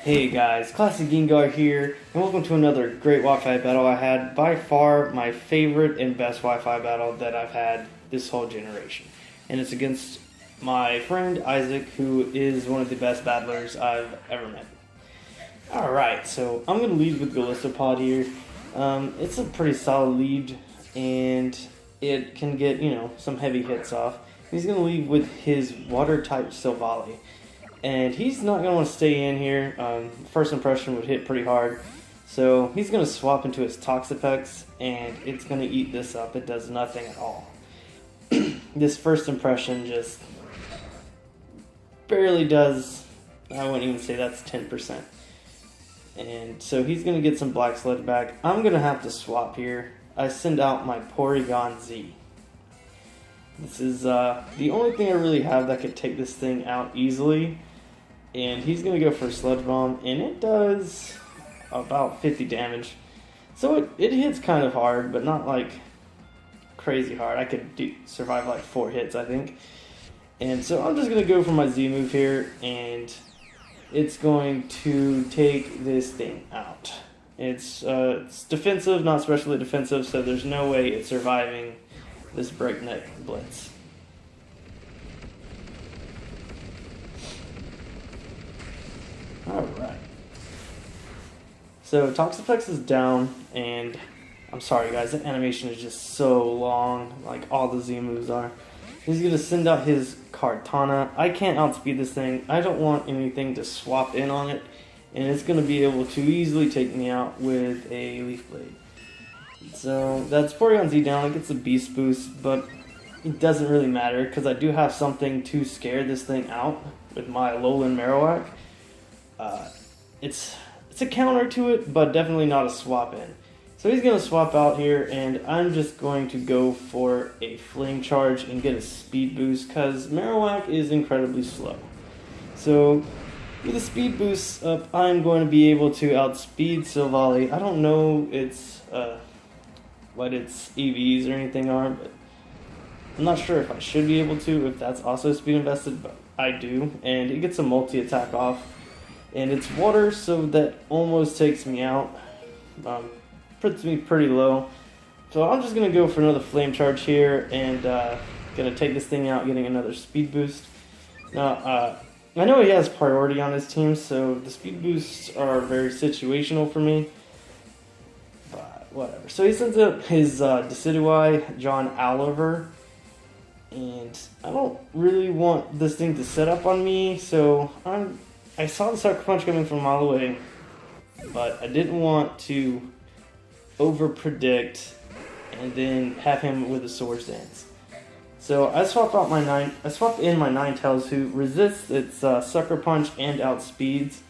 Hey guys, Classy Gengar here, and welcome to another great Wi-Fi battle I had. By far my favorite and best Wi-Fi battle that I've had this whole generation. And it's against my friend Isaac, who is one of the best battlers I've ever met. Alright, so I'm going to lead with Galistopod here. It's a pretty solid lead, and it can get, some heavy hits off. He's going to lead with his water-type Silvally. And he's not going to want to stay in here. First impression would hit pretty hard. So he's going to swap into his Toxapex, and it's going to eat this up. It does nothing at all. This first impression just barely does, I wouldn't even say that's 10%. And so he's going to get some Black Sludge back. I'm going to have to swap here. I send out my Porygon Z. This is the only thing I really have that could take this thing out easily. And he's going to go for a Sludge Bomb, and it does about 50 damage. So it hits kind of hard, but not like crazy hard. I could survive like 4 hits, I think. And so I'm just going to go for my Z move here, and it's going to take this thing out. It's defensive, not specially defensive, so there's no way it's surviving this breakneck blitz. Alright. So Toxapex is down, and I'm sorry guys, that animation is just so long, like all the Z moves are. He's going to send out his Kartana. I can't outspeed this thing. I don't want anything to swap in on it, and it's going to be able to easily take me out with a Leaf Blade. So that's Porygon Z down. It gets a Beast Boost, but it doesn't really matter because I do have something to scare this thing out with my Alolan Marowak. It's a counter to it, but definitely not a swap in. So he's going to swap out here, and I'm just going to go for a Flame Charge and get a Speed Boost because Marowak is incredibly slow. So with a Speed Boost up, I'm going to be able to outspeed Silvally. I don't know what its EVs or anything are, but I'm not sure if I should be able to, if that's also speed invested, but I do. And it gets a multi-attack off, and it's water, so that almost takes me out. Puts me pretty low. So I'm just going to go for another Flame Charge here, and going to take this thing out, getting another Speed Boost. Now, I know he has priority on his team, so the Speed Boosts are very situational for me. Whatever. So he sends up his Decidueye, John Oliver, and I don't really want this thing to set up on me, so I saw the Sucker Punch coming from a mile away, but I didn't want to over-predict and then have him with a Swords Dance. So I swap in my Ninetales, who resists its Sucker Punch and outspeeds,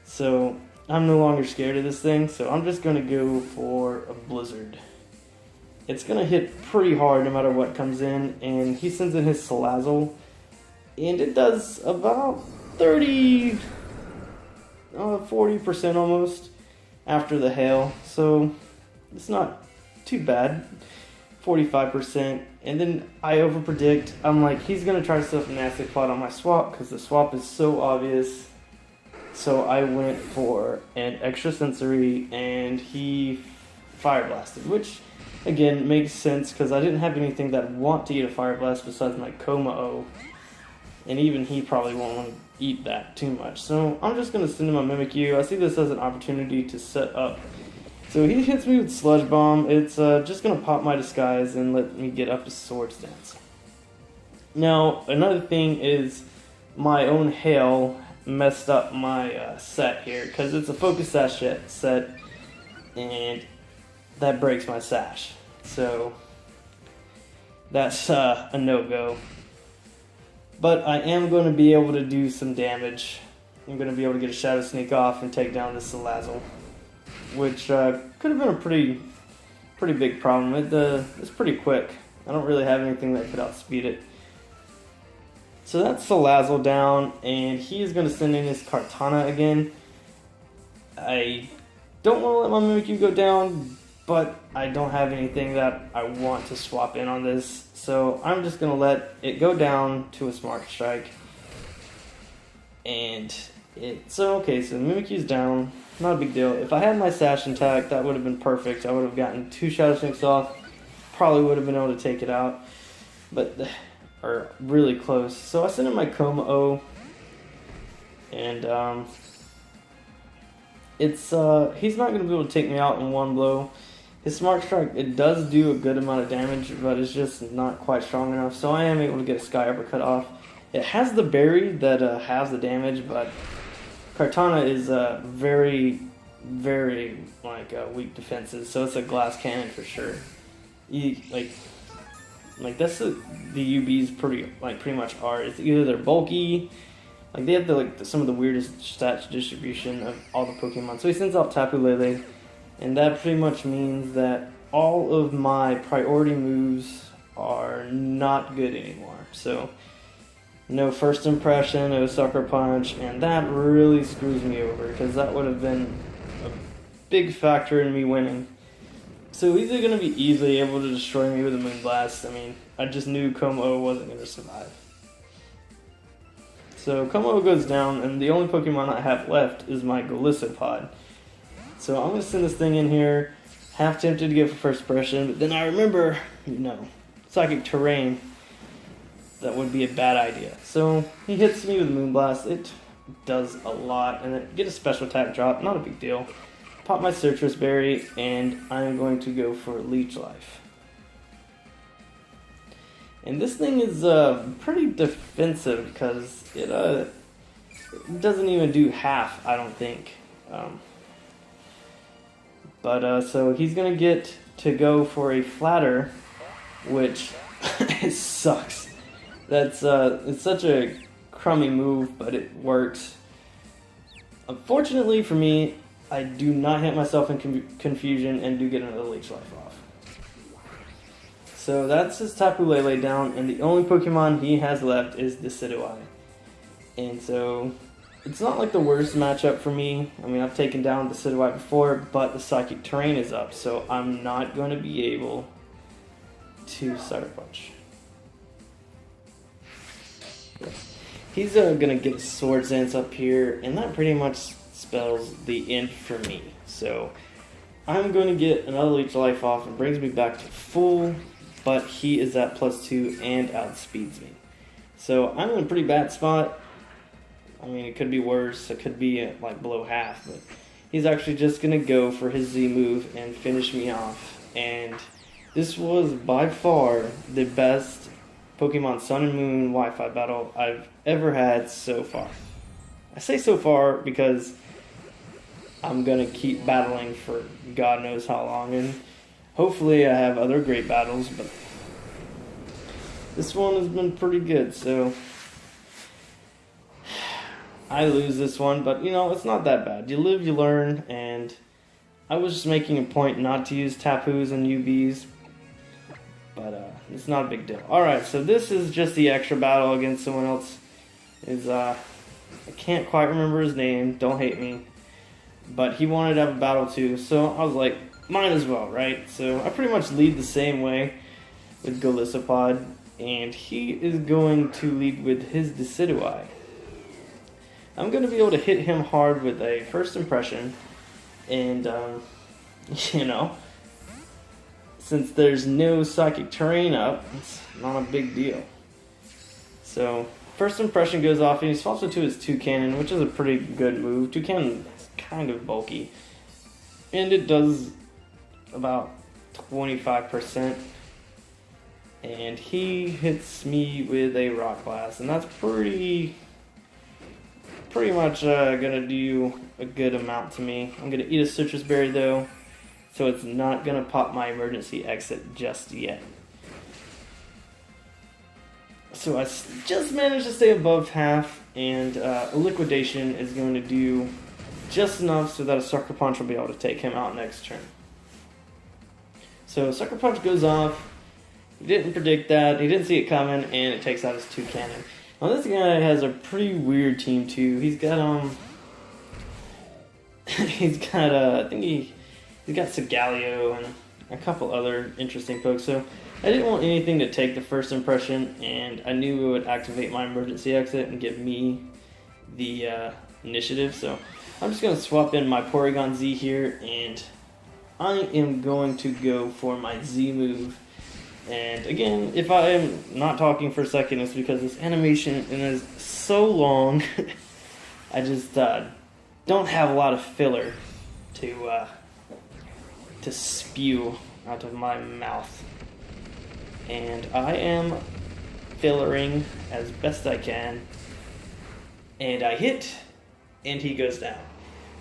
so I'm no longer scared of this thing, so I'm just going to go for a Blizzard. It's going to hit pretty hard no matter what comes in, and he sends in his Salazzle, and it does about 40% almost after the hail, so it's not too bad, 45%, and then I overpredict. I'm like, he's going to try to stuff a Nasty Plot on my swap, because the swap is so obvious. So I went for an extra sensory, and he Fire Blasted, which again makes sense because I didn't have anything that would want to eat a Fire Blast besides my Kommo-o, and even he probably won't want to eat that too much. So I'm just going to send him a Mimikyu. I see this as an opportunity to set up. So he hits me with Sludge Bomb. It's just going to pop my Disguise and let me get up to Swords Dance. Now another thing is my own hail messed up my set here because it's a Focus Sash set, and that breaks my sash, so that's a no-go. But I am going to be able to do some damage. I'm going to be able to get a Shadow Sneak off and take down this Salazzle, which could have been a pretty big problem. It's pretty quick. I don't really have anything that could outspeed it. So that's Salazzle down, and he is going to send in his Kartana again. I don't want to let my Mimikyu go down, but I don't have anything that I want to swap in on this, so I'm just going to let it go down to a Smart Strike. And So Mimikyu's down. Not a big deal. If I had my Sash intact, that would have been perfect. I would have gotten 2 Shadow Sneaks off. Probably would have been able to take it out. But, or really close. So I sent in my Como-O. And, he's not going to be able to take me out in one blow. His Smart Strike, it does do a good amount of damage, but it's just not quite strong enough. So I am able to get a Sky Uppercut off. It has the berry that has the damage, but Kartana is very, very weak defenses. So it's a Glass Cannon for sure. That's the UBs pretty much are. It's either they're bulky. They have some of the weirdest stats distribution of all the Pokemon. So he sends out Tapu Lele, and that pretty much means that all of my priority moves are not good anymore. So no First Impression, no Sucker Punch, and that really screws me over because that would have been a big factor in me winning. So he's going to be easily able to destroy me with a Moonblast. I mean, I just knew Como wasn't going to survive. So Como goes down, and the only Pokemon I have left is my Golisopod. So I'm going to send this thing in here, half tempted to go for First Impression, but then I remember, Psychic Terrain. That would be a bad idea. So he hits me with Moonblast. It does a lot, and then get a special attack drop, not a big deal. Pop my Citrus Berry, and I'm going to go for Leech Life. And this thing is pretty defensive because it doesn't even do half, I don't think. So he's going to get to go for a Flatter, which it sucks. It's such a crummy move, but it works. Unfortunately for me, I do not hit myself in confusion and do get another Leech Life off. So that's his Tapu Lele down, and the only Pokemon he has left is Decidueye. And so it's not like the worst matchup for me. I mean, I've taken down Decidueye before, but the Psychic Terrain is up, so I'm not going to be able to Sucker Punch. He's going to get a Swords Dance up here, and that pretty much spells the end for me. So I'm going to get another Leech Life off and brings me back to full, but he is at +2 and outspeeds me. So I'm in a pretty bad spot. I mean, it could be worse. It could be below half, but he's actually just going to go for his Z move and finish me off. And this was by far the best Pokemon Sun and Moon Wi-Fi battle I've ever had so far. I say so far because I'm going to keep battling for God knows how long, and hopefully I have other great battles, but this one has been pretty good, so I lose this one, but it's not that bad. You live, you learn, and I was just making a point not to use Tapus and UBs, but it's not a big deal. Alright, so this is just the extra battle against someone else. I can't quite remember his name, don't hate me, but he wanted to have a battle too, so I was like, might as well, right? So I pretty much lead the same way with Golisopod, and he is going to lead with his Decidueye. I'm going to be able to hit him hard with a First Impression, and, since there's no Psychic Terrain up, it's not a big deal. So, First Impression goes off, and he swaps it to his Toucannon, which is a pretty good move. Toucannon is kind of bulky, and it does about 25%. And he hits me with a Rock Blast, and that's pretty much gonna do a good amount to me. I'm gonna eat a Citrus Berry though, so it's not gonna pop my emergency exit just yet. So I just managed to stay above half, and a Liquidation is going to do just enough so that a Sucker Punch will be able to take him out next turn. So Sucker Punch goes off. He didn't predict that, he didn't see it coming, and it takes out his Toucannon. Now this guy has a pretty weird team too. He's got he's got he's got Sigaleo and a couple other interesting pokes. So I didn't want anything to take the First Impression, and I knew it would activate my emergency exit and give me the initiative. So I'm just going to swap in my Porygon Z here, and I am going to go for my Z move. And again, if I am not talking for a second, it's because this animation is so long. I just don't have a lot of filler to spew out of my mouth. And I am fillering as best I can. And I hit, and he goes down.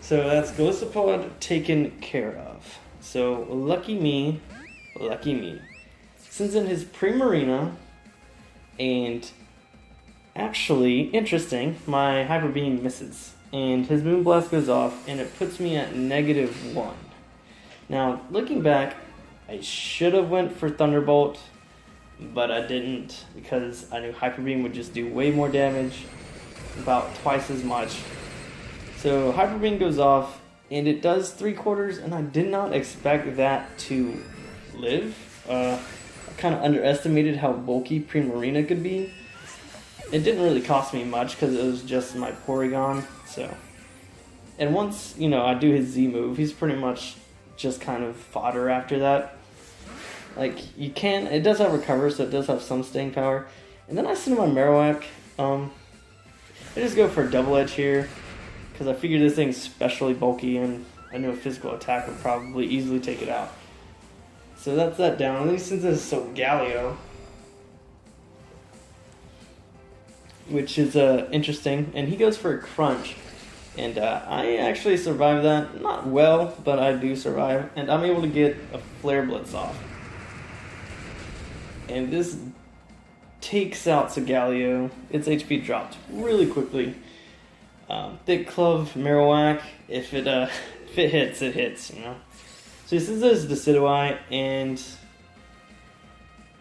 So that's Golisopod taken care of. So lucky me, lucky me. Sends in his Primarina, and actually, interesting, my Hyper Beam misses. And his Moonblast goes off, and it puts me at -1. Now, looking back, I should have went for Thunderbolt, but I didn't because I knew Hyper Beam would just do way more damage, about twice as much. So Hyper Beam goes off, and it does 3/4, and I did not expect that to live. I kind of underestimated how bulky Primarina could be. It didn't really cost me much because it was just my Porygon. So, and once I do his Z move, he's pretty much just kind of fodder after that. Like, it does have recover, so it does have some staying power. And then I send my Marowak. I just go for a double edge here, because I figured this thing's especially bulky, and I knew a physical attack would probably easily take it out. So that's that down. At least since this is so Galio, which is interesting. And he goes for a Crunch. And I actually survive that. Not well, but I do survive. And I'm able to get a Flare Blitz off. And this takes out Segaleo. Its HP dropped really quickly. Thick Club, Marowak, if it hits, it hits, So this is Decidueye, and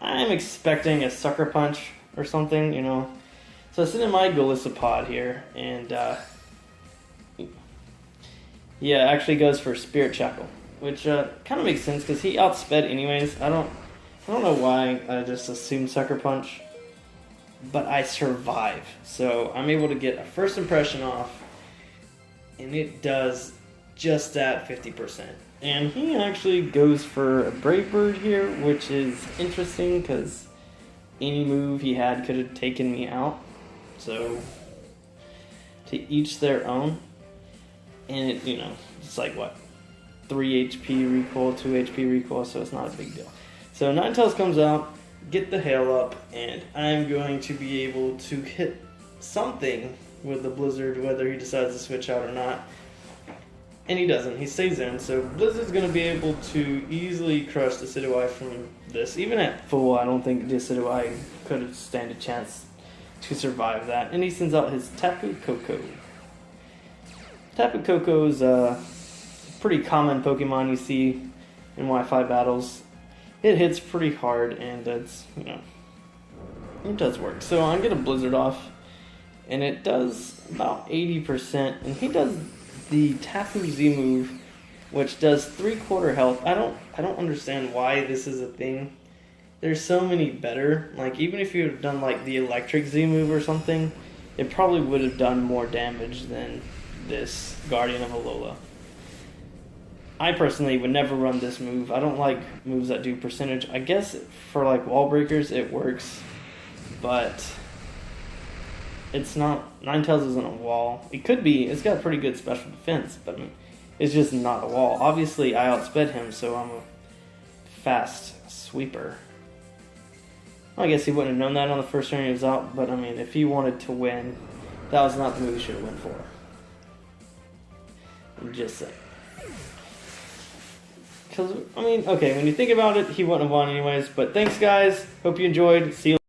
I'm expecting a Sucker Punch or something, So I send in my Golisopod here, and he actually goes for Spirit Shackle, which kind of makes sense because he outsped anyways. I don't know why I just assumed Sucker Punch, but I survive. So I'm able to get a first impression off, and it does just at 50%. And he actually goes for a Brave Bird here, which is interesting because any move he had could have taken me out. So to each their own. And it, it's like what? 3 HP recoil, 2 HP recoil, so it's not a big deal. So Ninetales comes out, get the hail up, and I'm going to be able to hit something with the Blizzard, whether he decides to switch out or not. And he doesn't, he stays in, so Blizzard's going to be able to easily crush Decidueye from this. Even at full, I don't think Decidueye could stand a chance to survive that. And he sends out his Tapu Koko. Tapu Koko is a pretty common Pokemon you see in Wi-Fi battles. It hits pretty hard, and it's, it does work. So I get a Blizzard off, and it does about 80%, and he does the Tapu Z move, which does 3/4 health. I don't understand why this is a thing. There's so many better. Like, even if you had done like the Electric Z move or something, it probably would have done more damage than this Guardian of Alola. I personally would never run this move. I don't like moves that do percentage. I guess for like wall breakers it works, but it's not. Ninetales isn't a wall. It could be. It's got pretty good special defense, but it's just not a wall. Obviously, I outsped him, so I'm a fast sweeper. Well, I guess he wouldn't have known that on the first turn he was out, but if he wanted to win, that was not the move he should have went for. I'm just saying. Because, okay, when you think about it, he wouldn't have won anyways. But thanks, guys. Hope you enjoyed. See you later.